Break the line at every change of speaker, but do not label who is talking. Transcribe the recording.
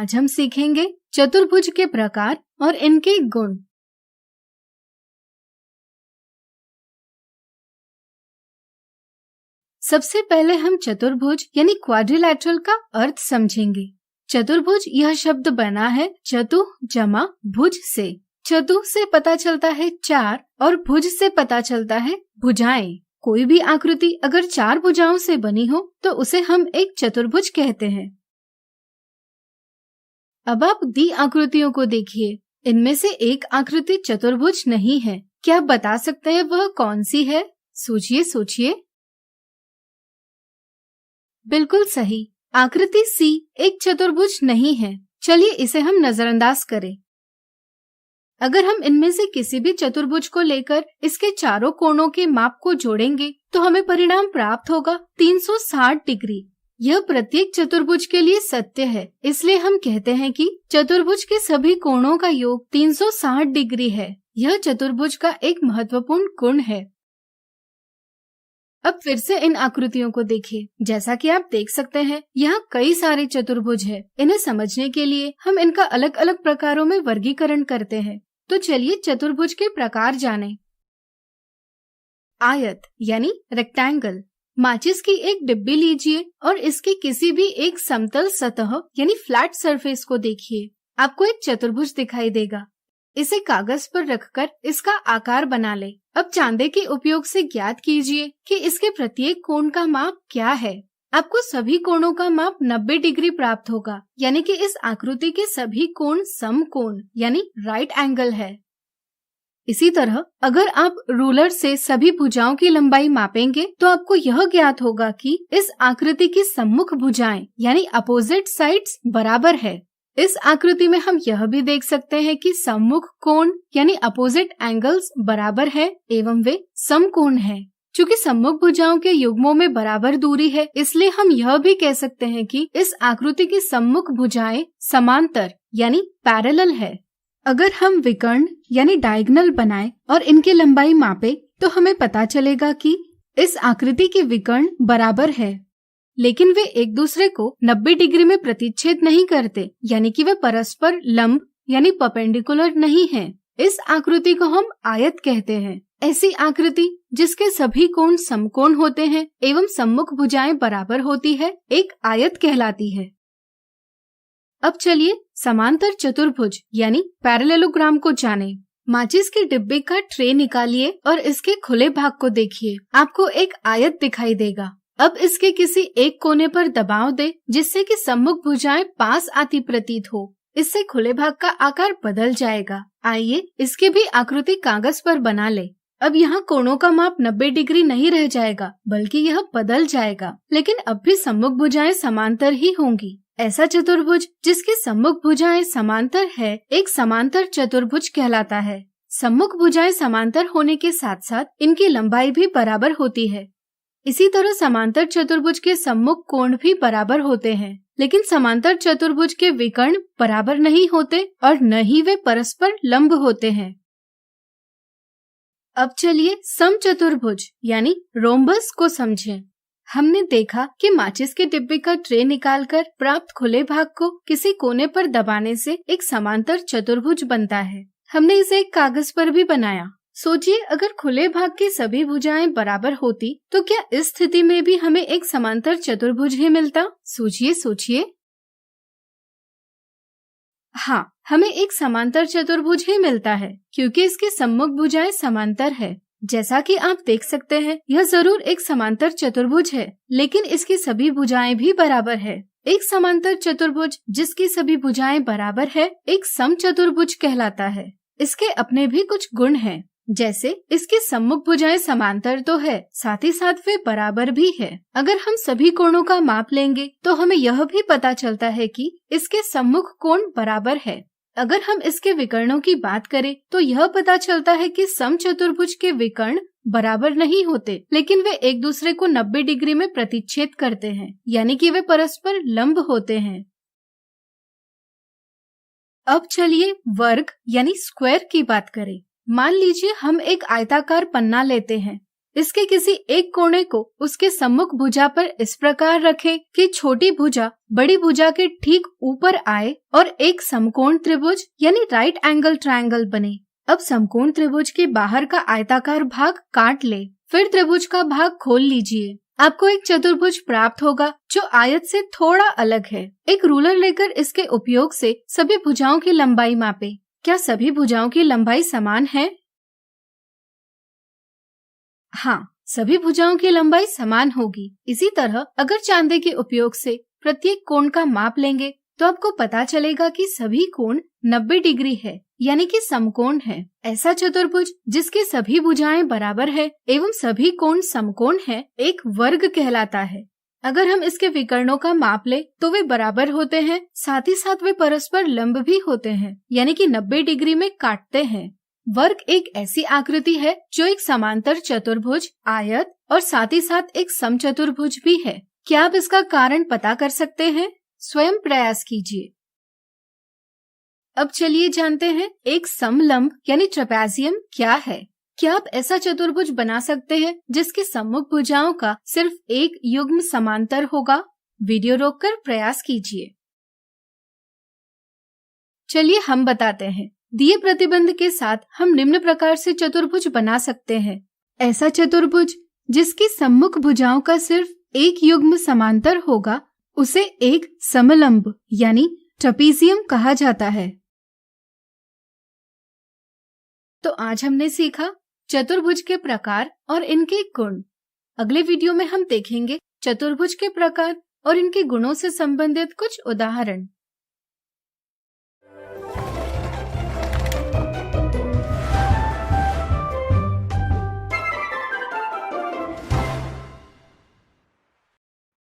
आज हम सीखेंगे चतुर्भुज के प्रकार और इनके गुण। सबसे पहले हम चतुर्भुज यानी क्वाड्रिलैटरल का अर्थ समझेंगे। चतुर्भुज यह शब्द बना है चतु जमा भुज से। चतु से पता चलता है चार और भुज से पता चलता है भुजाएं। कोई भी आकृति अगर चार भुजाओं से बनी हो तो उसे हम एक चतुर्भुज कहते हैं। अब आप दी आकृतियों को देखिए। इनमें से एक आकृति चतुर्भुज नहीं है। क्या आप बता सकते हैं वह कौन सी है? सोचिए सोचिए। बिल्कुल सही, आकृति सी एक चतुर्भुज नहीं है। चलिए इसे हम नजरअंदाज करें। अगर हम इनमें से किसी भी चतुर्भुज को लेकर इसके चारों कोणों के माप को जोड़ेंगे तो हमें परिणाम प्राप्त होगा 360 डिग्री। यह प्रत्येक चतुर्भुज के लिए सत्य है, इसलिए हम कहते हैं कि चतुर्भुज के सभी कोणों का योग 360 डिग्री है। यह चतुर्भुज का एक महत्वपूर्ण गुण है। अब फिर से इन आकृतियों को देखिए। जैसा कि आप देख सकते हैं यहाँ कई सारे चतुर्भुज है। इन्हें समझने के लिए हम इनका अलग अलग प्रकारों में वर्गीकरण करते हैं। तो चलिए चतुर्भुज के प्रकार जानें। आयत यानी रेक्टेंगल। माचिस की एक डिब्बी लीजिए और इसके किसी भी एक समतल सतह यानी फ्लैट सरफेस को देखिए। आपको एक चतुर्भुज दिखाई देगा। इसे कागज पर रखकर इसका आकार बना ले। अब चांदे के उपयोग से ज्ञात कीजिए कि इसके प्रत्येक कोण का माप क्या है। आपको सभी कोणों का माप 90 डिग्री प्राप्त होगा, यानी कि इस आकृति के सभी कोण समकोण यानी राइट एंगल है। इसी तरह अगर आप रूलर से सभी भुजाओं की लंबाई मापेंगे तो आपको यह ज्ञात होगा कि इस आकृति की सम्मुख भुजाएं यानी अपोजिट साइड्स बराबर है। इस आकृति में हम यह भी देख सकते हैं कि सम्मुख कोण यानी अपोजिट एंगल्स बराबर है एवं वे समकोण है। चूँकि सम्मुख भुजाओं के युग्मों में बराबर दूरी है, इसलिए हम यह भी कह सकते हैं कि इस आकृति की सम्मुख भुजाएं समांतर यानी पैरेलल है। अगर हम विकर्ण यानी डायगोनल बनाएं और इनकी लंबाई मापे तो हमें पता चलेगा कि इस आकृति के विकर्ण बराबर है, लेकिन वे एक दूसरे को 90 डिग्री में प्रतिच्छेद नहीं करते, यानी कि वे परस्पर लंब यानी परपेंडिकुलर नहीं हैं। इस आकृति को हम आयत कहते हैं। ऐसी आकृति जिसके सभी कोण समकोण होते हैं एवं सम्मुख भुजाएं बराबर होती है एक आयत कहलाती है। अब चलिए समांतर चतुर्भुज यानी पैरेललोग्राम को जानें। माचिस के डिब्बे का ट्रे निकालिए और इसके खुले भाग को देखिए। आपको एक आयत दिखाई देगा। अब इसके किसी एक कोने पर दबाव दे जिससे कि सम्मुख भुजाएं पास आती प्रतीत हो। इससे खुले भाग का आकार बदल जाएगा। आइए इसकी भी आकृति कागज पर बना ले। अब यहाँ कोणों का माप 90 डिग्री नहीं रह जाएगा, बल्कि यह बदल जाएगा, लेकिन अब भी सम्मुख भुजाएं समांतर ही होंगी। ऐसा चतुर्भुज जिसकी सम्मुख भुजाएं समांतर है एक समांतर चतुर्भुज कहलाता है। सम्मुख भुजाएं समांतर होने के साथ साथ इनकी लंबाई भी बराबर होती है। इसी तरह समांतर चतुर्भुज के सम्मुख कोण भी बराबर होते हैं, लेकिन समांतर चतुर्भुज के विकर्ण बराबर नहीं होते और न ही वे परस्पर लंब होते हैं। अब चलिए समचतुर्भुज यानी रोम्बस को समझें। हमने देखा कि माचिस के डिब्बे का ट्रे निकालकर प्राप्त खुले भाग को किसी कोने पर दबाने से एक समांतर चतुर्भुज बनता है। हमने इसे एक कागज पर भी बनाया। सोचिए अगर खुले भाग की सभी भुजाएं बराबर होती तो क्या इस स्थिति में भी हमें एक समांतर चतुर्भुज ही मिलता? सोचिए सोचिए। हाँ, हमें एक समांतर चतुर्भुज ही मिलता है क्योंकि इसकी सम्मुख भुजाएं समांतर है। जैसा कि आप देख सकते हैं यह जरूर एक समांतर चतुर्भुज है, लेकिन इसकी सभी भुजाएं भी बराबर है। एक समांतर चतुर्भुज जिसकी सभी भुजाएं बराबर है एक समचतुर्भुज कहलाता है। इसके अपने भी कुछ गुण हैं, जैसे इसकी सम्मुख भुजाएं समांतर तो है, साथ ही साथ वे बराबर भी है। अगर हम सभी कोणों का माप लेंगे तो हमें यह भी पता चलता है कि इसके सम्मुख कोण बराबर है। अगर हम इसके विकर्णों की बात करें तो यह पता चलता है कि समचतुर्भुज के विकर्ण बराबर नहीं होते, लेकिन वे एक दूसरे को 90 डिग्री में प्रतिच्छेद करते हैं, यानी कि वे परस्पर लंब होते हैं। अब चलिए वर्ग यानी स्क्वायर की बात करें। मान लीजिए हम एक आयताकार पन्ना लेते हैं। इसके किसी एक कोने को उसके सम्मुख भुजा पर इस प्रकार रखें कि छोटी भुजा बड़ी भुजा के ठीक ऊपर आए और एक समकोण त्रिभुज यानी राइट एंगल ट्रायंगल बने। अब समकोण त्रिभुज के बाहर का आयताकार भाग काट ले, फिर त्रिभुज का भाग खोल लीजिए। आपको एक चतुर्भुज प्राप्त होगा जो आयत से थोड़ा अलग है। एक रूलर लेकर इसके उपयोग से सभी भुजाओं की लंबाई मापे। क्या सभी भुजाओं की लंबाई समान है? हाँ, सभी भुजाओं की लंबाई समान होगी। इसी तरह अगर चांदे के उपयोग से प्रत्येक कोण का माप लेंगे तो आपको पता चलेगा कि सभी कोण 90 डिग्री है, यानी कि समकोण है। ऐसा चतुर्भुज जिसकी सभी भुजाएं बराबर है एवं सभी कोण समकोण है, एक वर्ग कहलाता है। अगर हम इसके विकर्णों का माप ले तो वे बराबर होते हैं, साथ ही साथ वे परस्पर लंब भी होते हैं, यानी कि 90 डिग्री में काटते हैं। वर्ग एक ऐसी आकृति है जो एक समांतर चतुर्भुज, आयत और साथ ही साथ एक समचतुर्भुज भी है। क्या आप इसका कारण पता कर सकते हैं? स्वयं प्रयास कीजिए। अब चलिए जानते हैं एक समलंब यानी ट्रेपेजियम क्या है। क्या आप ऐसा चतुर्भुज बना सकते हैं जिसकी सम्मुख भुजाओं का सिर्फ एक युग्म समांतर होगा? वीडियो रोककर प्रयास कीजिए। चलिए हम बताते हैं। दिए प्रतिबंध के साथ हम निम्न प्रकार से चतुर्भुज बना सकते हैं। ऐसा चतुर्भुज जिसकी सम्मुख भुजाओं का सिर्फ एक युग्म समांतर होगा उसे एक समलंब यानी ट्रेपेजियम कहा जाता है। तो आज हमने सीखा चतुर्भुज के प्रकार और इनके गुण। अगले वीडियो में हम देखेंगे चतुर्भुज के प्रकार और इनके गुणों से संबंधित कुछ उदाहरण।